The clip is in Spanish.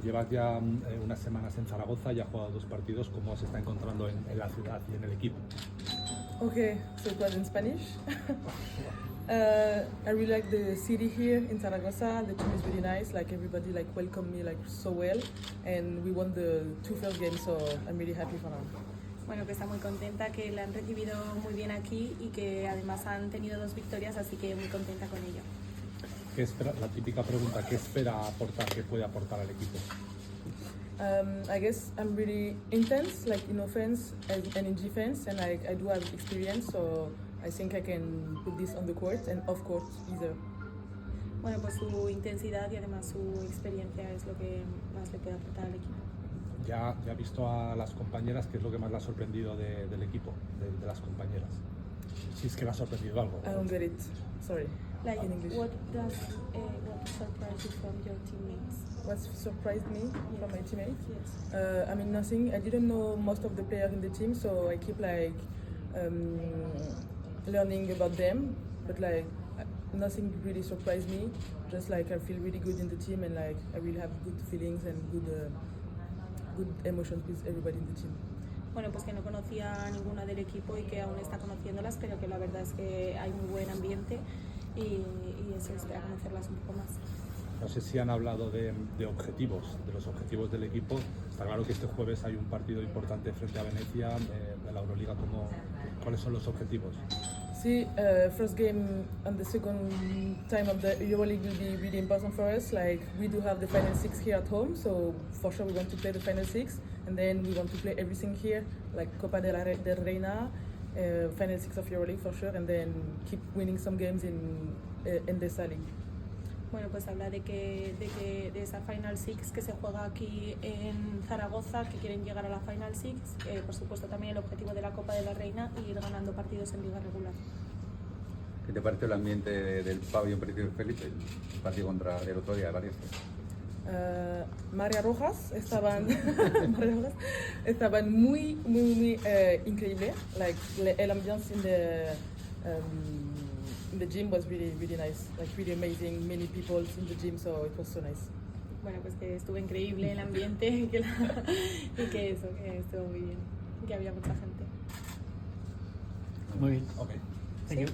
llevas ya unas semanas en Zaragoza y has jugado 2 partidos. ¿Cómo se está encontrando en la ciudad y en el equipo? Okay, so it was in Spanish. I really like the city here in Zaragoza. The team is really nice. Like everybody, like welcomed me like so well, and we won the 2 first games. So I'm really happy for now. Bueno, que está muy contenta, que la han recibido muy bien aquí y que además han tenido 2 victorias, así que muy contenta con ello. ¿Qué espera, la típica pregunta, ¿qué espera aportar, qué puede aportar al equipo? I guess I'm really intense, like in offense and in defense, and I do have experience, so I think I can put this on the court and off court either. Bueno, pues su intensidad y además su experiencia es lo que más le puede aportar al equipo. Ya ha visto a las compañeras, ¿qué es lo que más le ha sorprendido del equipo, de las compañeras? Si es que le ha sorprendido algo. I don't get it. Sorry. Like, in English. what surprised you from your teammates? What surprised me from my teammates? Yes. I mean, nothing. I didn't know most of the players in the team, so I keep like learning about them. But like nothing really surprised me. Just like I feel really good in the team, and like I really have good feelings and good emotions with everybody in the team. Bueno, pues que no conocía a ninguna del equipo y que aún está conociéndolas, pero que la verdad es que hay muy buen ambiente y eso, espera conocerlas un poco más. No sé si han hablado de objetivos, de los objetivos del equipo. Está claro que este jueves hay un partido importante frente a Venecia de la Euroliga. ¿Cuáles son los objetivos? See, first game and the second time of the EuroLeague will be really important for us. Like we do have the final 6 here at home, so for sure we want to play the final 6, and then we want to play everything here, like Copa del Reina, final 6 of EuroLeague for sure, and then keep winning some games in Endesa League. Bueno, pues habla de de esa Final Six que se juega aquí en Zaragoza, que quieren llegar a la Final Six, por supuesto también el objetivo de la Copa de la Reina y ir ganando partidos en liga regular. ¿Qué te pareció el ambiente del pabellón Príncipe Felipe, el partido contra el otro día, Valencia? María Rojas estaban muy increíble. Like el ambiance in the gym was really nice, like really amazing, many people in the gym, so it was so nice. Bueno, pues que estuvo increíble el ambiente y que estuvo muy bien, que había mucha gente. Muy bien. Ok. Thank you.